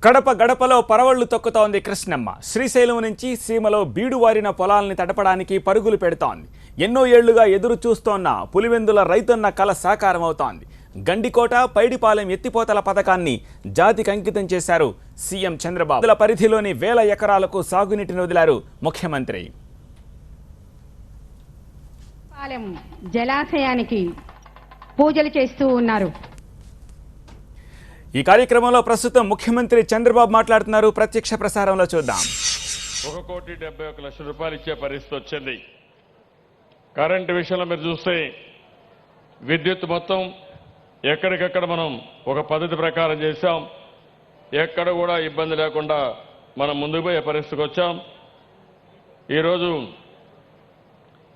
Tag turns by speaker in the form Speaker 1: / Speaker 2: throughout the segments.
Speaker 1: కడప గడపలో పరవళ్లు తొక్కుతోంది కృష్ణమ్మ. శ్రీశైలం నుంచి సీమలో బీడువారిన పొలాల్ని తడపడానికి పరుగులు పెడుతోంది. ఎన్నో ఏళ్లుగా ఎదురు చూస్తోన్న పులివెందుల రైతన్న కల సాకారమవుతోంది. గండికోట పైడిపాలెం ఎత్తిపోతల పథకాన్ని జాతికి అంకితం చేశారు సీఎం చంద్రబాబు. పరిధిలోని వేల ఎకరాలకు సాగునీటిని వదిలారు ముఖ్యమంత్రి.
Speaker 2: జలాశయానికి పూజలు చేస్తూ ఉన్నారు.
Speaker 1: ఈ కార్యక్రమంలో ప్రస్తుతం ముఖ్యమంత్రి చంద్రబాబు మాట్లాడుతున్నారు. ప్రత్యక్ష ప్రసారంలో చూద్దాం.
Speaker 3: 1,71,00,000 రూపాయలు ఇచ్చే పరిస్థితి వచ్చింది. కరెంటు విషయంలో మీరు చూస్తే విద్యుత్ మొత్తం ఎక్కడికక్కడ మనం ఒక పద్ధతి ప్రకారం చేశాం. ఎక్కడ కూడా ఇబ్బంది లేకుండా మనం ముందుకు పోయే పరిస్థితికి వచ్చాం. ఈరోజు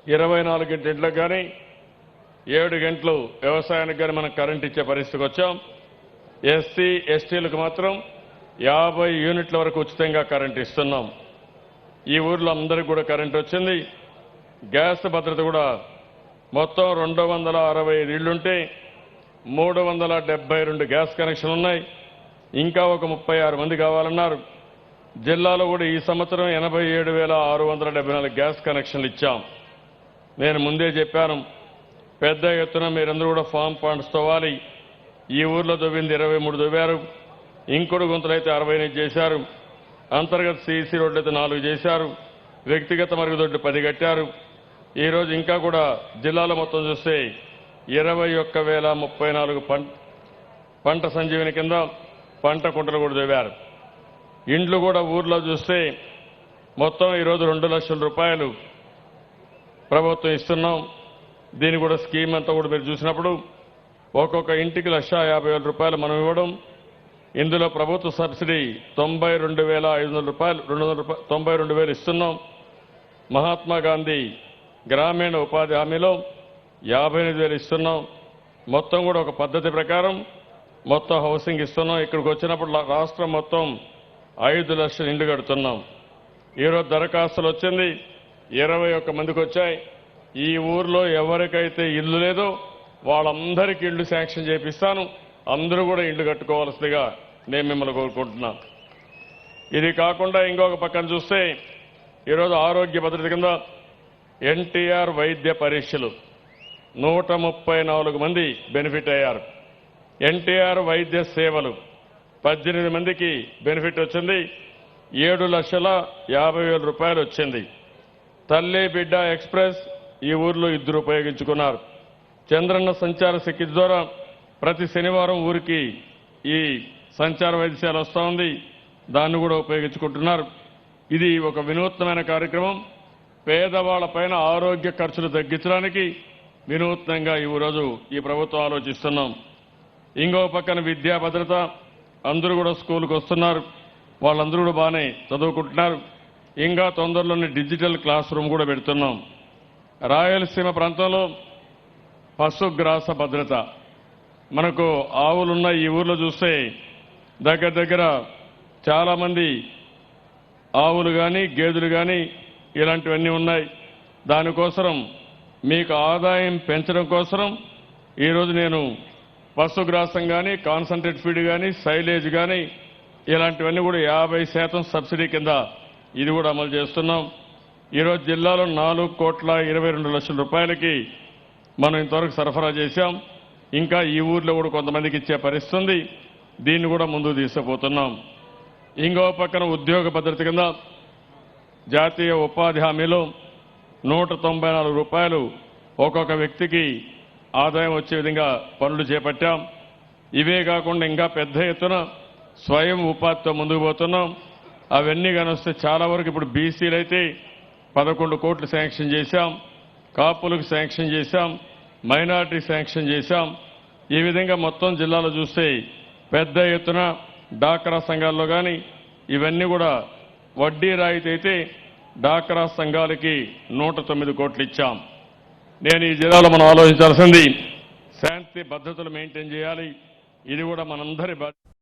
Speaker 3: 24 గంటలకు కానీ 7 గంటలు వ్యవసాయానికి కానీ మనం కరెంట్ ఇచ్చే పరిస్థితికి వచ్చాం. ఎస్సీ ఎస్టీలకు మాత్రం 50 యూనిట్ల వరకు ఉచితంగా కరెంట్ ఇస్తున్నాం. ఈ ఊర్లో అందరికీ కూడా కరెంట్ వచ్చింది. గ్యాస్ భద్రత కూడా మొత్తం 265 ఇళ్లుంటే 372 గ్యాస్ కనెక్షన్లు ఉన్నాయి. ఇంకా ఒక 36 మంది కావాలన్నారు. జిల్లాలో కూడా ఈ సంవత్సరం 87,674 గ్యాస్ కనెక్షన్లు ఇచ్చాం. నేను ముందే చెప్పాను, పెద్ద ఎత్తున మీరందరూ కూడా ఫామ్ పాండ్స్ తవ్వాలి. ఈ ఊర్లో తవ్వింది 23 తవ్వారు. ఇంకుడు గుంతలైతే 68 చేశారు. అంతర్గత సీసీ రోడ్లు అయితే 4 చేశారు. వ్యక్తిగత మరుగుదొడ్లు 10 కట్టారు. ఈరోజు ఇంకా కూడా జిల్లాలో మొత్తం చూస్తే 21,034 పంట సంజీవని కింద పంట కుంటలు కూడా తవ్వారు. ఇండ్లు కూడా ఊర్లో చూస్తే మొత్తం ఈరోజు 2 లక్షల రూపాయలు ప్రభుత్వం ఇస్తున్నాం. దీని కూడా స్కీమ్ అంతా కూడా మీరు చూసినప్పుడు ఒక్కొక్క ఇంటికి 1,50,000 రూపాయలు మనం ఇవ్వడం. ఇందులో ప్రభుత్వ సబ్సిడీ 92,500 రూపాయలు 92,000 ఇస్తున్నాం. మహాత్మా గాంధీ గ్రామీణ ఉపాధి హామీలో 58,000 ఇస్తున్నాం. మొత్తం కూడా ఒక పద్ధతి ప్రకారం మొత్తం హౌసింగ్ ఇస్తున్నాం. ఇక్కడికి వచ్చినప్పుడు రాష్ట్రం మొత్తం 5 లక్షల ఇండ్లు కడుతున్నాం. ఈరోజు దరఖాస్తులు వచ్చింది 21 మందికి వచ్చాయి. ఈ ఊర్లో ఎవరికైతే ఇల్లు లేదో వాళ్ళందరికీ ఇళ్లు శాంక్షన్ చేపిస్తాను. అందరూ కూడా ఇళ్లు కట్టుకోవాల్సిందిగా నేను మిమ్మల్ని కోరుకుంటున్నాను. ఇది కాకుండా ఇంకొక పక్కన చూస్తే ఈరోజు ఆరోగ్య భద్రత కింద ఎన్టీఆర్ వైద్య పరీక్షలు 134 మంది బెనిఫిట్ అయ్యారు. ఎన్టీఆర్ వైద్య సేవలు 18 మందికి బెనిఫిట్ వచ్చింది. 7,50,000 రూపాయలు వచ్చింది. తల్లి బిడ్డ ఎక్స్ప్రెస్ ఈ ఊర్లో 2 ఉపయోగించుకున్నారు. చంద్రన్న సంచార సిక్కి ద్వారా ప్రతి శనివారం ఊరికి ఈ సంచార వైద్యశాల వస్తూ ఉంది. దాన్ని కూడా ఉపయోగించుకుంటున్నారు. ఇది ఒక వినూత్నమైన కార్యక్రమం. పేదవాళ్ల పైన ఆరోగ్య ఖర్చులు తగ్గించడానికి వినూత్నంగా ఈరోజు ఈ ప్రభుత్వం ఆలోచిస్తున్నాం. ఇంకో పక్కన విద్యా భద్రత, అందరూ కూడా స్కూల్కి వస్తున్నారు. వాళ్ళందరూ కూడా బాగానే చదువుకుంటున్నారు. ఇంకా తొందరలోనే డిజిటల్ క్లాస్ రూమ్ కూడా పెడుతున్నాం. రాయలసీమ ప్రాంతంలో పశుగ్రాస భద్రత, మనకు ఆవులున్న ఈ ఊర్లో చూస్తే దగ్గర చాలామంది ఆవులు కానీ గేదెలు కానీ ఇలాంటివన్నీ ఉన్నాయి. దానికోసం మీకు ఆదాయం పెంచడం కోసం ఈరోజు నేను పశుగ్రాసం కానీ కాన్సన్ట్రేట్ ఫీడ్ కానీ సైలేజ్ కానీ ఇలాంటివన్నీ కూడా 50% సబ్సిడీ కింద ఇది కూడా అమలు చేస్తున్నాం. ఈరోజు జిల్లాలో 4,22,00,000 రూపాయలకి మనం ఇంతవరకు సరఫరా చేశాం. ఇంకా ఈ ఊర్లో కూడా కొంతమందికి ఇచ్చే పరిస్థితి ఉంది. దీన్ని కూడా ముందుకు తీసుకుపోతున్నాం. ఇంకో పక్కన ఉద్యోగ భద్రత కింద జాతీయ ఉపాధి హామీలో 194 రూపాయలు ఒక్కొక్క వ్యక్తికి ఆదాయం వచ్చే విధంగా పనులు చేపట్టాం. ఇవే కాకుండా ఇంకా పెద్ద ఎత్తున స్వయం ఉపాధితో ముందుకు పోతున్నాం. అవన్నీ కానొస్తే చాలా వరకు ఇప్పుడు బీసీలు అయితే 11 కోట్లు శాంక్షన్ చేశాం. కాపులకు శాంక్షన్ చేశాం. మైనారిటీ శాంక్షన్ చేశాం. ఈ విధంగా మొత్తం జిల్లాలో చూస్తే పెద్ద ఎత్తున డాక్రా సంఘాల్లో కానీ ఇవన్నీ కూడా వడ్డీ రాయితీ అయితే డాక్రా సంఘాలకి 109 కోట్లు ఇచ్చాం. నేను ఈ జిల్లాలో మనం ఆలోచించాల్సింది శాంతి భద్రతలు మెయింటైన్ చేయాలి. ఇది కూడా మనందరి